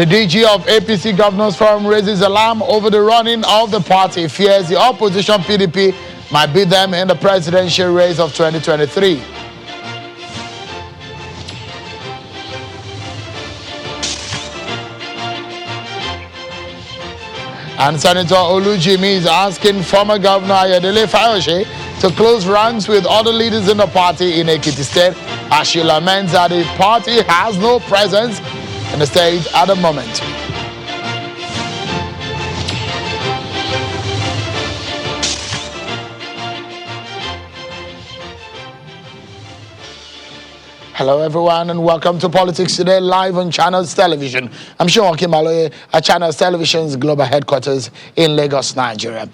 The DG of APC Governors Forum raises alarm over the running of the party, fears the opposition PDP might beat them in the presidential race of 2023. And Senator Olujimi is asking former Governor Ayodele Fayose to close ranks with other leaders in the party in Ekiti State, as she laments that the party has no presence in the state at the moment. Hello everyone and welcome to Politics Today live on Channels Television. I'm Sean Kimaloye at Channels Television's global headquarters in Lagos, Nigeria.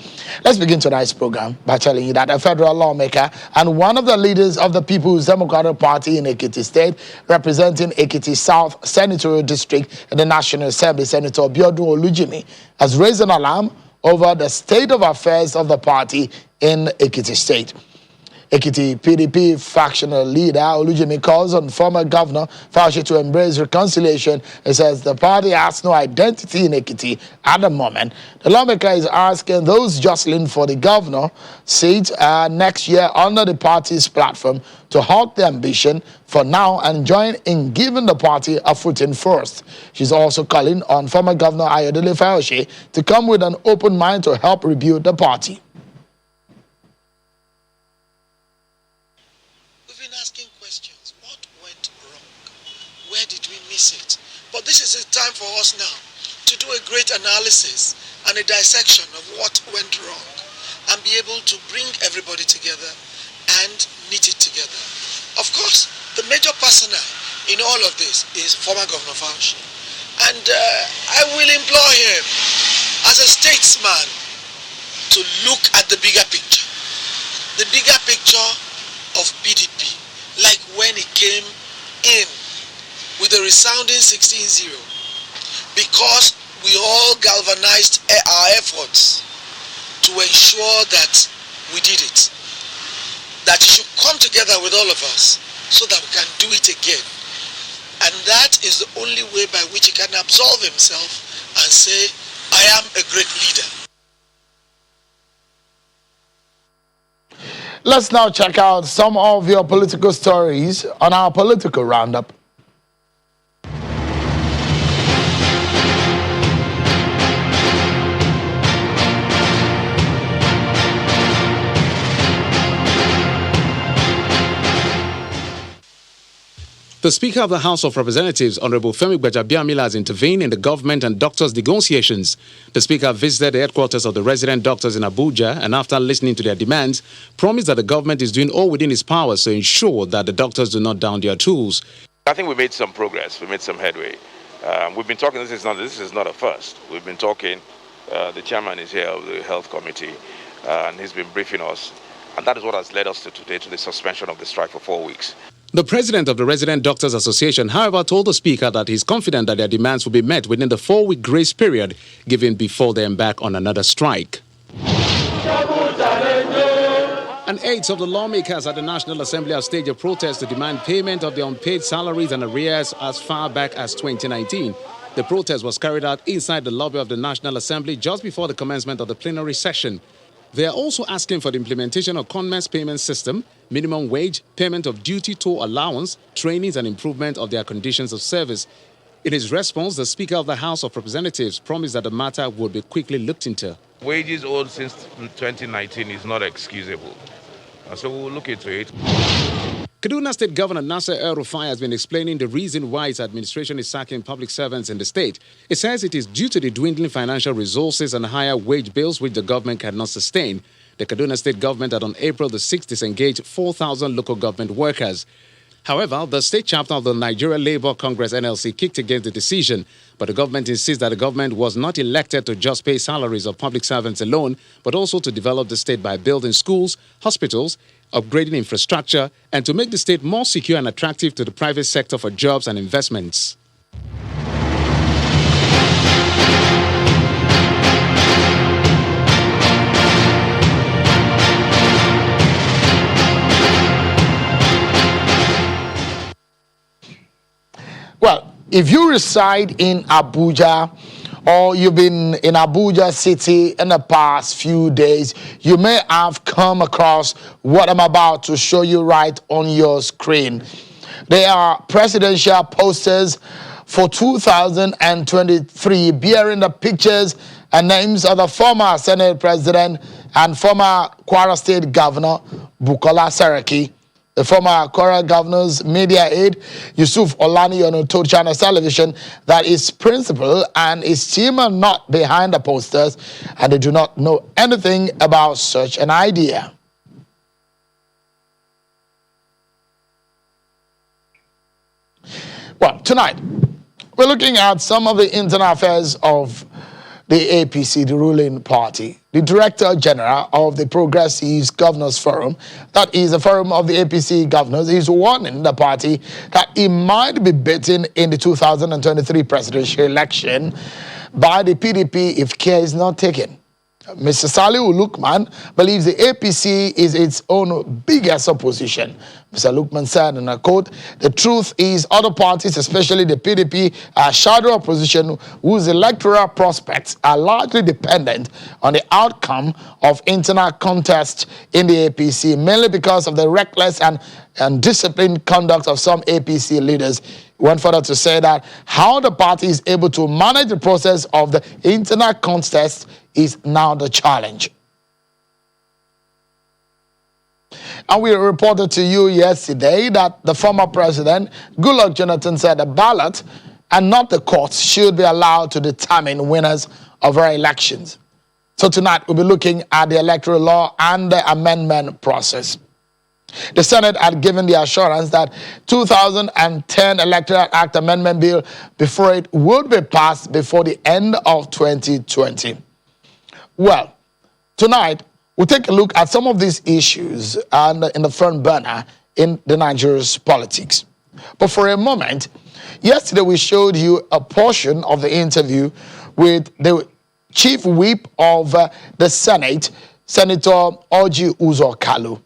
Let's begin tonight's program by telling you that a federal lawmaker and one of the leaders of the People's Democratic Party in Ekiti State, representing Ekiti South Senatorial District in the National Assembly, Senator Biodun Olujimi, has raised an alarm over the state of affairs of the party in Ekiti State. Ekiti PDP factional leader Olujimi calls on former Governor Fayose to embrace reconciliation. He says the party has no identity in Ekiti at the moment. The lawmaker is asking those jostling for the governor seat next year under the party's platform to halt their ambition for now and join in giving the party a footing first. She's also calling on former Governor Ayodele Fayose to come with an open mind to help rebuild the party. Asking questions. What went wrong? Where did we miss it? But this is a time for us now to do a great analysis and a dissection of what went wrong and be able to bring everybody together and knit it together. Of course, the major personnel in all of this is former Governor Fayose. And I will implore him as a statesman to look at the bigger picture. The bigger picture of PDP. Like when it came in with a resounding 16-0, because we all galvanized our efforts to ensure that we did it. That he should come together with all of us so that we can do it again. And that is the only way by which he can absolve himself and say, I am a great leader. Let's now check out some of your political stories on our political roundup. The Speaker of the House of Representatives, Honorable Femi Gbajabiamila, has intervened in the government and doctors' negotiations. The Speaker visited the headquarters of the resident doctors in Abuja and, after listening to their demands, promised that the government is doing all within its powers to ensure that the doctors do not down their tools. I think we made some progress. We made some headway. We've been talking. This is not a first. We've been talking. The chairman is here of the health committee, and he's been briefing us, and that is what has led us to today, to the suspension of the strike for 4 weeks. The president of the Resident Doctors Association, however, told the speaker that he's confident that their demands will be met within the 4-week grace period given before they embark on another strike. And aides of the lawmakers at the National Assembly have staged a protest to demand payment of their unpaid salaries and arrears as far back as 2019. The protest was carried out inside the lobby of the National Assembly just before the commencement of the plenary session. They are also asking for the implementation of convents payment system, minimum wage, payment of duty toll allowance, trainings and improvement of their conditions of service. In his response, the Speaker of the House of Representatives promised that the matter would be quickly looked into. Wages owed since 2019 is not excusable, so we will look into it. Kaduna State Governor Nasser El-Rufai has been explaining the reason why his administration is sacking public servants in the state. It says it is due to the dwindling financial resources and higher wage bills which the government cannot sustain. The Kaduna State government had on April the 6th disengaged 4,000 local government workers. However, the state chapter of the Nigerian Labour Congress NLC kicked against the decision, but the government insists that the government was not elected to just pay salaries of public servants alone, but also to develop the state by building schools, hospitals, upgrading infrastructure, and to make the state more secure and attractive to the private sector for jobs and investments. Well, if you reside in Abuja, or you've been in Abuja city in the past few days, you may have come across what I'm about to show you right on your screen. They are presidential posters for 2023 bearing the pictures and names of the former Senate President and former Kwara State Governor Bukola Saraki. The former Kwara Governor's media aide, Yusuf Olaniyan, told Channel Television that his principal and his team are not behind the posters and they do not know anything about such an idea. Well, tonight, we're looking at some of the internal affairs of the APC, the ruling party. The Director General of the Progressive Governors Forum, that is a forum of the APC governors, is warning the party that it might be beaten in the 2023 presidential election by the PDP if care is not taken. Mr. Salihu Lukman believes the APC is its own biggest opposition. Mr. Lukman said in a quote, "The truth is other parties, especially the PDP, are shadow opposition whose electoral prospects are largely dependent on the outcome of internal contests in the APC, mainly because of the reckless and undisciplined conduct of some APC leaders." He went further to say that how the party is able to manage the process of the internal contest is now the challenge. And we reported to you yesterday that the former president, Goodluck Jonathan, said the ballot and not the courts should be allowed to determine winners of our elections. So tonight we'll be looking at the electoral law and the amendment process. The Senate had given the assurance that 2010 Electoral Act Amendment Bill before it would be passed before the end of 2020. Well, tonight we'll take a look at some of these issues and in the front burner in the Nigeria's politics. But for a moment, yesterday we showed you a portion of the interview with the chief whip of the Senate, Senator Orji Uzor Kalu.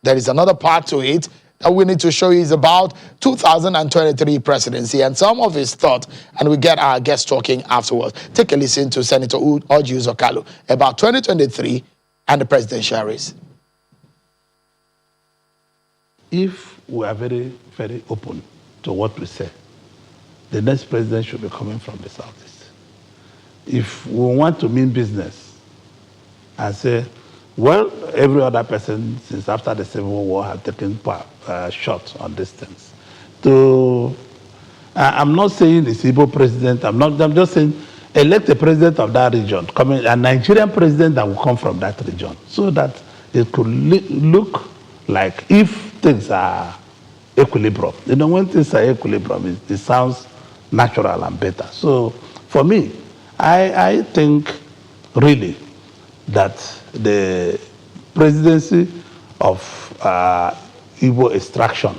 There is another part to it that we need to show you is about 2023 presidency and some of his thoughts, and we get our guest talking afterwards. Take a listen to Senator Orji Uzor Kalu about 2023 and the presidential race. If we are very, very open to what we say, the next president should be coming from the southeast. If we want to mean business and say, well, every other person since after the Civil War have taken shots on these things. I'm not saying it's Igbo president. I'm just saying elect a president of that region, a Nigerian president that will come from that region, so that it could look like if things are equilibrium. You know, when things are equilibrium, it sounds natural and better. So for me, I think really that the presidency of Igbo extraction,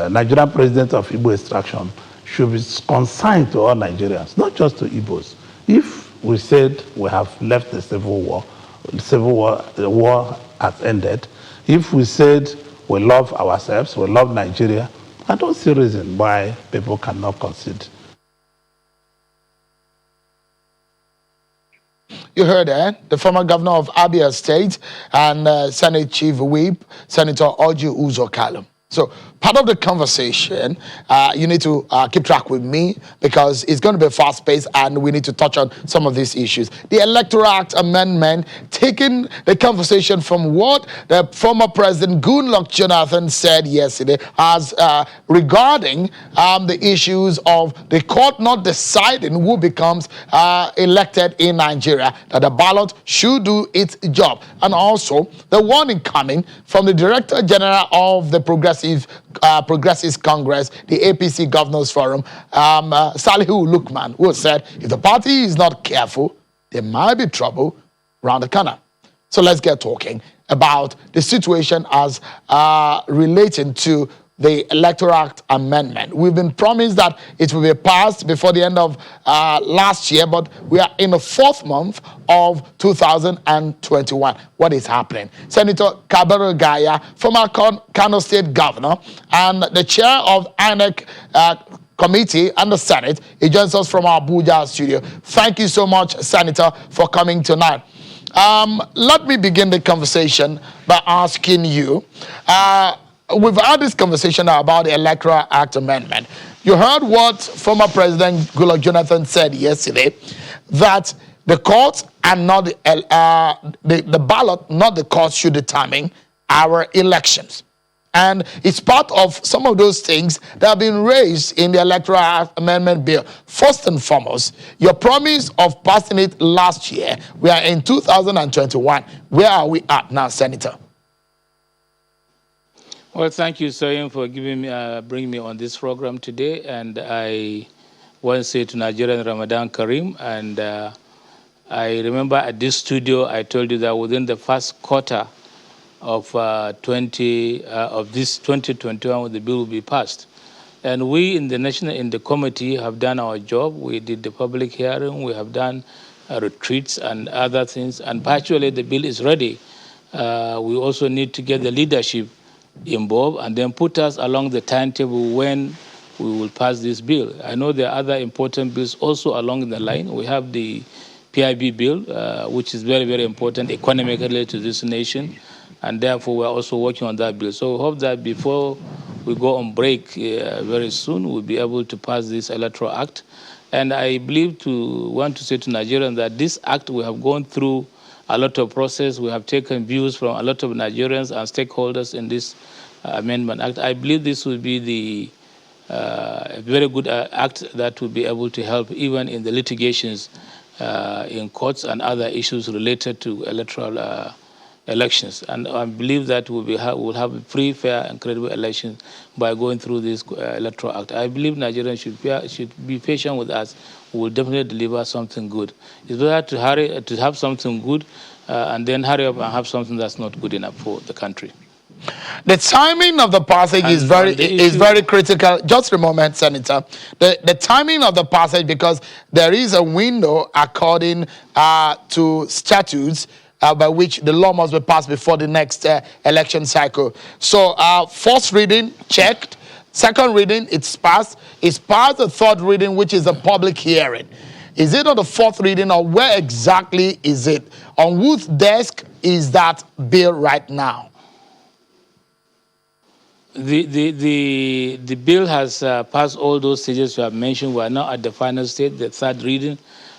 Nigerian president of Igbo extraction, should be consigned to all Nigerians, not just to Igbos. If we said we have left the Civil War, the war has ended. If we said we love ourselves, we love Nigeria, I don't see reason why people cannot concede. You heard that, the former governor of Abia State and Senate Chief Whip, Senator Orji Uzor Kalu. So part of the conversation, you need to keep track with me because it's going to be fast-paced and we need to touch on some of these issues. The Electoral Act Amendment, taking the conversation from what the former President Goodluck Jonathan said yesterday as regarding the issues of the court not deciding who becomes elected in Nigeria, that the ballot should do its job. And also the warning coming from the Director General of the Progressive Congress, the APC Governors Forum, Salihu Lukman, who said if the party is not careful, there might be trouble around the corner. So let's get talking about the situation as relating to the Electoral Act Amendment. We've been promised that it will be passed before the end of last year, but we are in the fourth month of 2021. What is happening? Senator Kabiru Gaya, former Kano State Governor and the chair of INEC Committee and the Senate. He joins us from our Abuja studio. Thank you so much, Senator, for coming tonight. Let me begin the conversation by asking you, we've had this conversation about the Electoral Act amendment. You heard what former President Goodluck Jonathan said yesterday, that the courts and not the ballot, not the courts, should determine our elections. And it's part of some of those things that have been raised in the Electoral Act Amendment Bill. First and foremost, your promise of passing it last year, we are in 2021. Where are we at now, Senator? Well, thank you, Soyin, for giving me, bringing me on this program today. And I want to say to Nigerian Ramadan Kareem. And I remember at this studio, I told you that within the first quarter of this 2021, the bill will be passed. And we in the committee have done our job. We did the public hearing. We have done retreats and other things. And virtually the bill is ready. We also need to get the leadership involved and then put us along the timetable when we will pass this bill. I know there are other important bills also along the line. We have the PIB bill, which is very, very important economically to this nation. And therefore, we're also working on that bill. So we hope that before we go on break very soon, we'll be able to pass this Electoral Act. And I want to say to Nigerians that this act, we have gone through a lot of process. We have taken views from a lot of Nigerians and stakeholders in this Amendment Act. I believe this will be a very good act that will be able to help even in the litigations in courts and other issues related to electoral elections. And I believe that we'll have a free, fair, and credible elections by going through this Electoral Act. I believe Nigerians should be patient with us. We will definitely deliver something good. It's better to have something good and then hurry up and have something that's not good enough for the country. The timing of the passage is very critical. Just a moment, Senator. The timing of the passage, because there is a window according to statutes by which the law must be passed before the next election cycle. So first reading, checked. Second reading, it's passed. It's passed the third reading, which is a public hearing. Is it on the fourth reading, or where exactly is it? On whose desk is that bill right now? The bill has passed all those stages you have mentioned. We are now at the final stage, the third reading,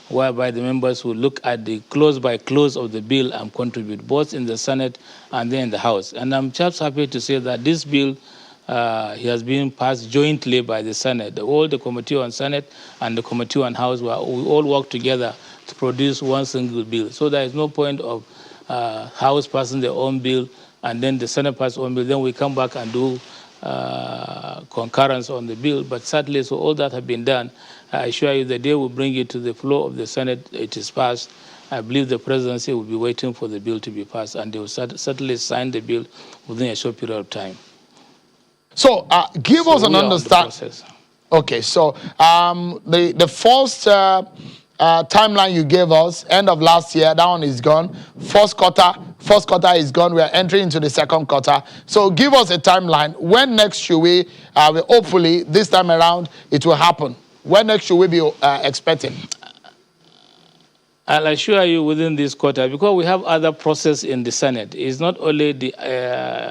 whereby the members will look at the clause by clause of the bill and contribute, both in the Senate and then in the House. And I'm just happy to say that this bill has been passed jointly by the Senate. All the Committee on Senate and the Committee on House, we all work together to produce one single bill. So there is no point of House passing their own bill and then the Senate passes own bill. Then we come back and do concurrence on the bill. But sadly, so all that have been done. I assure you the day we bring it to the floor of the Senate, it is passed. I believe the presidency will be waiting for the bill to be passed, and they will certainly sign the bill within a short period of time. So give us an understanding. Okay, so the first timeline you gave us, end of last year, that one is gone. First quarter is gone. We are entering into the second quarter. So give us a timeline. When next should we, hopefully this time around, it will happen. When next should we be expecting? I'll assure you within this quarter, because we have other process in the Senate. It's not only the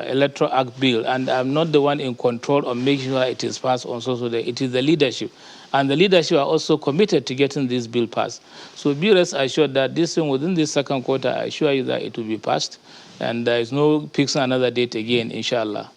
Electoral Act bill, and I'm not the one in control of making sure it is passed on social day. It is the leadership. And the leadership are also committed to getting this bill passed. So be rest assured that this thing within this second quarter, I assure you that it will be passed. And there is no fixing another date again, inshallah.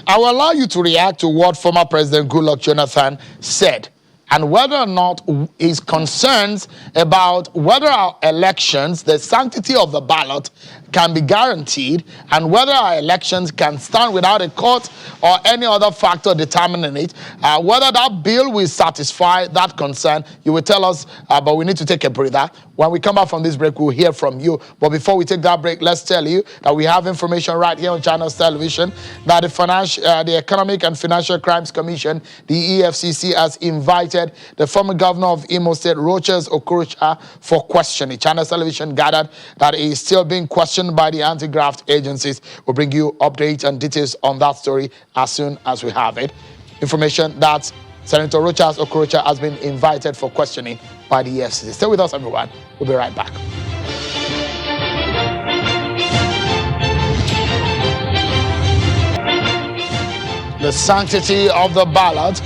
I will allow you to react to what former President Goodluck Jonathan said, and whether or not his concerns about whether our elections, the sanctity of the ballot, can be guaranteed, and whether our elections can stand without a court or any other factor determining it, whether that bill will satisfy that concern. You will tell us, but we need to take a breather. When we come back from this break, we'll hear from you. But before we take that break, let's tell you that we have information right here on Channels Television that the Economic and Financial Crimes Commission, the EFCC, has invited the former governor of Imo State, Rochas Okorocha, for questioning. Channels Television gathered that he is still being questioned by the anti-graft agencies. We'll bring you updates and details on that story as soon as we have it. Information that's Senator Rochas Okorocha has been invited for questioning by the EFCC. Stay with us, everyone. We'll be right back. The sanctity of the ballot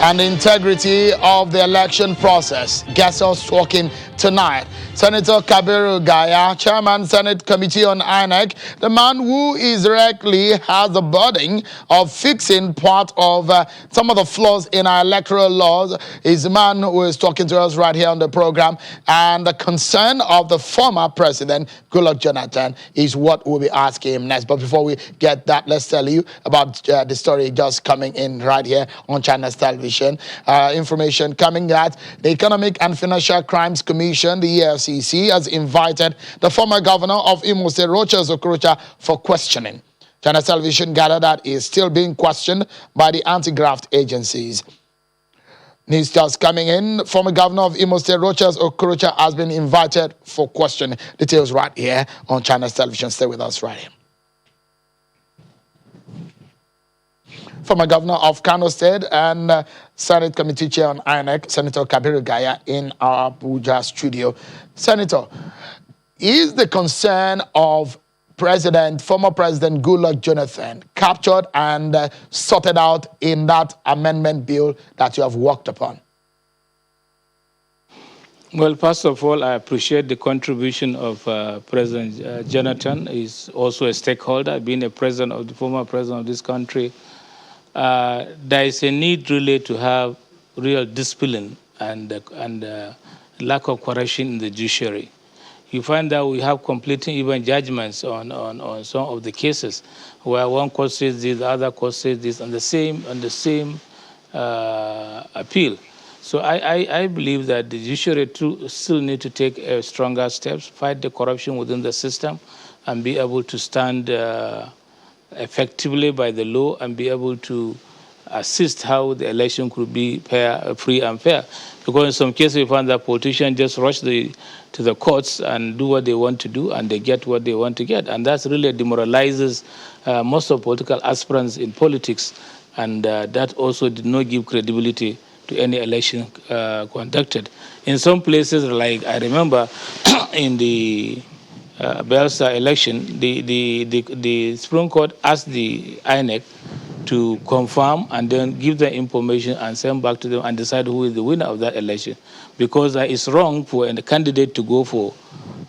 and the integrity of the election process gets us talking tonight. Senator Kabiru Gaya, Chairman Senate Committee on INEC, the man who is directly has the burden of fixing part of some of the flaws in our electoral laws, is the man who is talking to us right here on the program. And the concern of the former president, Goodluck Jonathan, is what we'll be asking him next. But before we get that, let's tell you about the story just coming in right here on China's television. Information coming that the Economic and Financial Crimes Commission, the EFCC, has invited the former governor of Imo State, Rochas Okorocha, for questioning. China's television gathered that he is still being questioned by the anti-graft agencies. News just coming in. Former governor of Imo State, Rochas Okorocha, has been invited for questioning. Details right here on China's television. Stay with us right here. Former governor of Kano State and Senate Committee Chair on INEC, Senator Kabiru Gaya, in our Abuja studio. Senator, is the concern of former President Goodluck Jonathan captured and sorted out in that amendment bill that you have worked upon? Well, first of all, I appreciate the contribution of President Jonathan. He's also a stakeholder, being a former president of this country. There is a need really to have real discipline and lack of corruption in the judiciary. You find that we have conflicting even judgments on some of the cases where one court says this, the other court says this, on the same appeal. So I believe that the judiciary still need to take stronger steps, fight the corruption within the system, and be able to stand effectively by the law and be able to assist how the election could be free and fair. Because in some cases we find that politicians just rush to the courts and do what they want to do, and they get what they want to get. And that really demoralizes most of political aspirants in politics, and that also did not give credibility to any election conducted. In some places, like I remember in the Bielsa election, the Supreme Court asked the INEC to confirm and then give the information and send back to them and decide who is the winner of that election. Because it's wrong for a candidate to go for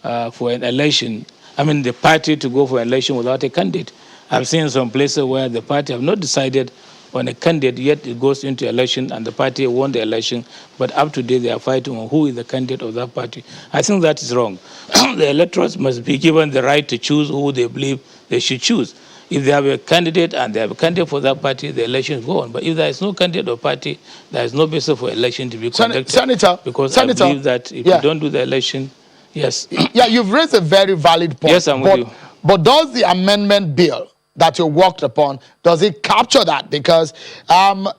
an election, the party to go for an election without a candidate. I've seen some places where the party have not decided on a candidate, yet it goes into election and the party won the election, but up to date they are fighting on who is the candidate of that party. I think that is wrong. The electors must be given the right to choose who they believe they should choose. If they have a candidate and they have a candidate for that party, the election go on. But if there is no candidate or party, there is no basis for election to be conducted. Senator, I believe that if you don't do the election, yes. Yeah, you've raised a very valid point. Yes, I'm with you. But does the amendment bill that you worked upon, does it capture that? Because there are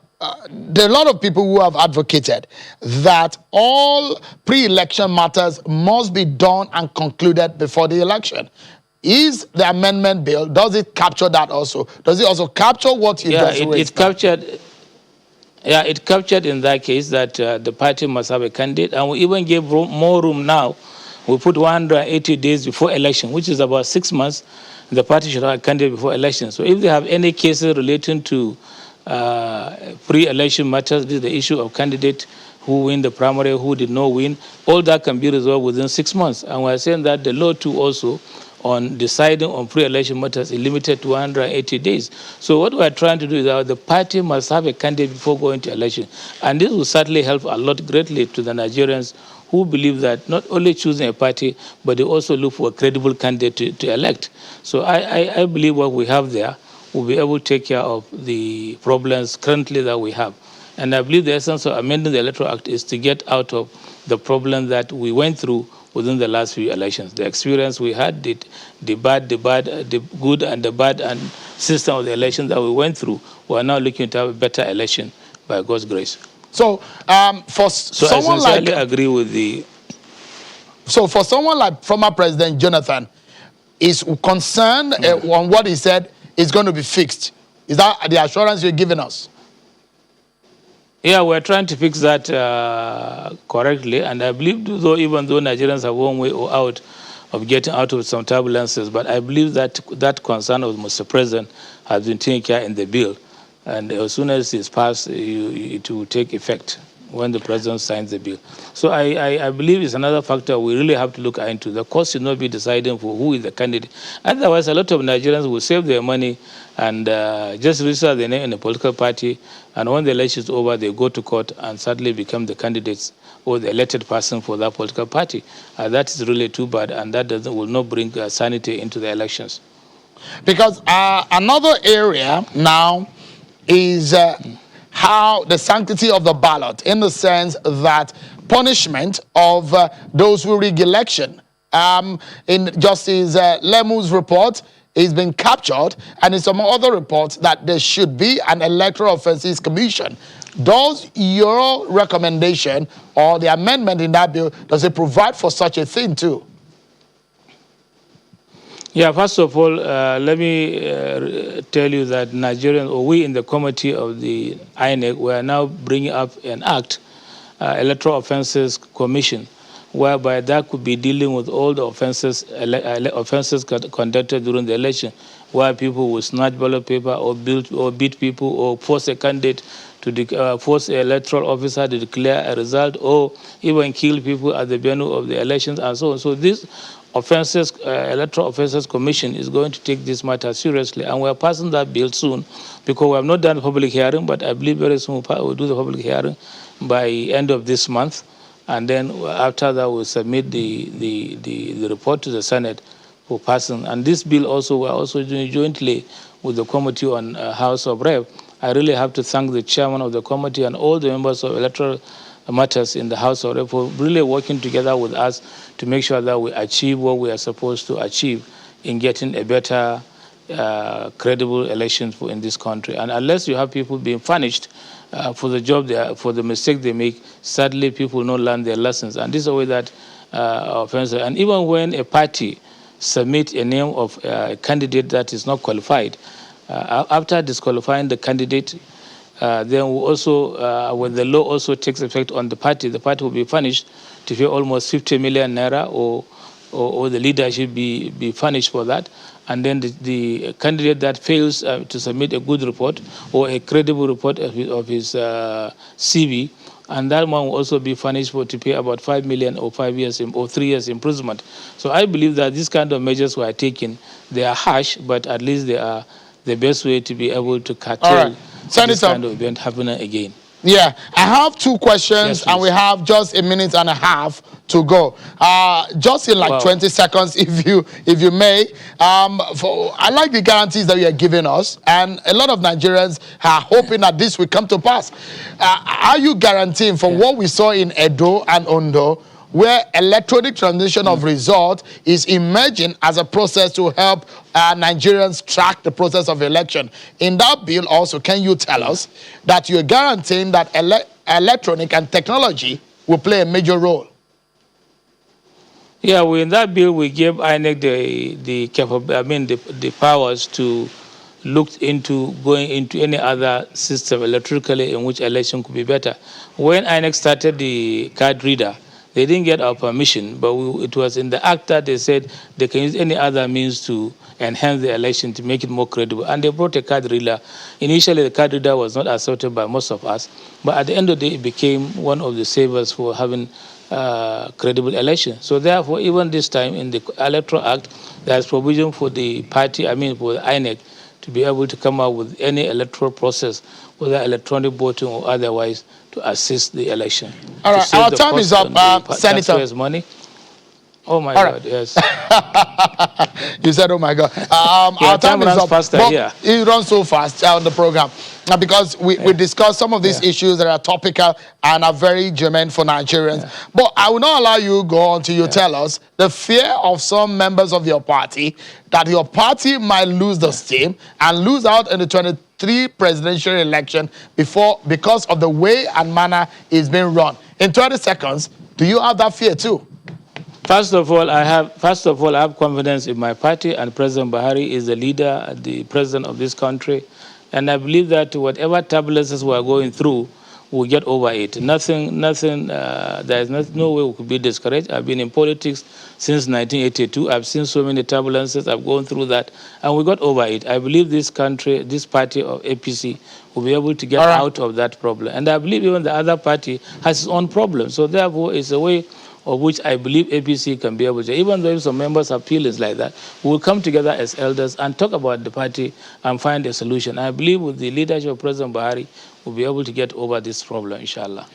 a lot of people who have advocated that all pre-election matters must be done and concluded before the election. Is the amendment bill, does it capture that also? Does it also capture what you just raised? It captured in that case that the party must have a candidate, and we even gave more room now. We put 180 days before election, which is about 6 months. The party should have a candidate before election. So if they have any cases relating to pre-election matters, this is the issue of candidate who win the primary, who did not win, all that can be resolved within 6 months. And we're saying that the law too also on deciding on pre-election matters is limited to 180 days. So what we're trying to do is that the party must have a candidate before going to election. And this will certainly help a lot greatly to the Nigerians who believe that not only choosing a party, but they also look for a credible candidate to elect. So I believe what we have there will be able to take care of the problems currently that we have. And I believe the essence of amending the Electoral Act is to get out of the problem that we went through within the last few elections. The experience we had, the good and the bad and system of the election that we went through, we are now looking to have a better election by God's grace. So, for someone I sincerely agree with the... So for someone like former President Jonathan, is concerned on what he said is going to be fixed. Is that the assurance you're giving us? Yeah, we're trying to fix that correctly, and I believe, even though Nigerians have one way or out of getting out of some turbulences, but I believe that that concern of Mr. President has been taken care in the bill, and as soon as it's passed, it will take effect when the president signs the bill. So I believe it's another factor we really have to look into. The cost should not be deciding for who is the candidate. Otherwise, a lot of Nigerians will save their money and just register their name in a political party, and when the election is over, they go to court and suddenly become the candidates or the elected person for that political party. That is really too bad, and that will not bring sanity into the elections. Because another area now is how the sanctity of the ballot, in the sense that punishment of those who rig election. In Justice Lemu's report, is being captured, and in some other reports that there should be an Electoral Offences Commission. Does your recommendation or the amendment in that bill, does it provide for such a thing too? Yeah, first of all, let me tell you that Nigerians, or we in the committee of the INEC, we are now bringing up an act, Electoral Offences Commission, whereby that could be dealing with all the offences conducted during the election, where people will snatch ballot paper or beat people or force a candidate to force an electoral officer to declare a result, or even kill people at the venue of the elections and so on. So this Electoral Offences Commission is going to take this matter seriously, and we are passing that bill soon, because we have not done a public hearing, but I believe very soon we'll do the public hearing by end of this month, and then after that we'll submit the report to the Senate for passing. And this bill also, we're also doing jointly with the Committee on House of Rep. I really have to thank the chairman of the committee and all the members of electoral matters in the House of Rep for really working together with us to make sure that we achieve what we are supposed to achieve in getting a better, credible elections in this country. And unless you have people being punished for the job for the mistake they make, sadly people will not learn their lessons. And this is a way that offensive. And even when a party submits a name of a candidate that is not qualified, after disqualifying the candidate, then we also, when the law also takes effect on the party will be punished to pay almost 50 million naira, or the leadership be punished for that. And then the candidate that fails to submit a good report or a credible report of his CV, and that one will also be punished to pay about 5 million or 5 years or 3 years imprisonment. So I believe that these kind of measures we are taking, they are harsh, but at least they are the best way to be able to curtail this kind of event happening again. Yeah, I have two questions, yes, and we have just a minute and a half to go. Just in like 20 seconds, if you may. I like the guarantees that you are giving us, and a lot of Nigerians are hoping that this will come to pass. Are you guaranteeing for what we saw in Edo and Ondo, where electronic transmission of result is emerging as a process to help Nigerians track the process of election? In that bill also, can you tell us that you're guaranteeing that electronic and technology will play a major role? Yeah, in that bill, we gave INEC the powers to look into going into any other system electrically in which election could be better. When INEC started the card reader, they didn't get our permission, but it was in the act that they said they can use any other means to enhance the election to make it more credible. And they brought a card reader. Initially, the card reader was not accepted by most of us, but at the end of the day, it became one of the savers for having credible election. So therefore, even this time in the Electoral Act, there's provision for the party, for the INEC, to be able to come out with any electoral process, whether electronic voting or otherwise, to assist the election. All right, our time is up, Senator. Money. Oh my God, yes. You said, oh my God. Our time is up. Faster, it runs so fast on the program. Because we discussed some of these issues that are topical and are very germane for Nigerians. But I will not allow you to go on until you tell us the fear of some members of your party that your party might lose the steam and lose out in the 23 presidential election because of the way and manner it's being run. In 20 seconds, do you have that fear too? First of all, I have confidence in my party, and President Buhari is the leader, the president of this country. And I believe that whatever turbulences we are going through, we'll get over it. There is no way we could be discouraged. I've been in politics since 1982. I've seen so many turbulences. I've gone through that, and we got over it. I believe this country, this party of APC, will be able to get out of that problem. And I believe even the other party has its own problem. So therefore, it's a way of which I believe APC can be able to, even though some members have feelings like that, we will come together as elders and talk about the party and find a solution. I believe with the leadership of President Buhari, we'll be able to get over this problem, inshallah.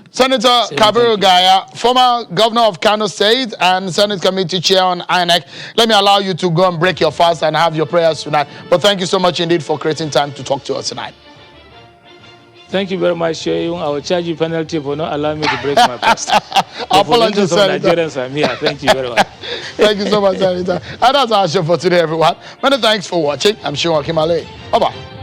Senator Kabiru Gaya, former governor of Kano State and Senate Committee Chair on INEC, let me allow you to go and break your fast and have your prayers tonight. But thank you so much indeed for creating time to talk to us tonight. Thank you very much, Sheyung. I will charge you penalty for not allowing me to break my fast. Apologies, Senator. Nigerians, I'm here. Thank you very much. Thank you so much, Senator. And that's our show for today, everyone. Many thanks for watching. I'm Sheyung Akimale. Bye-bye.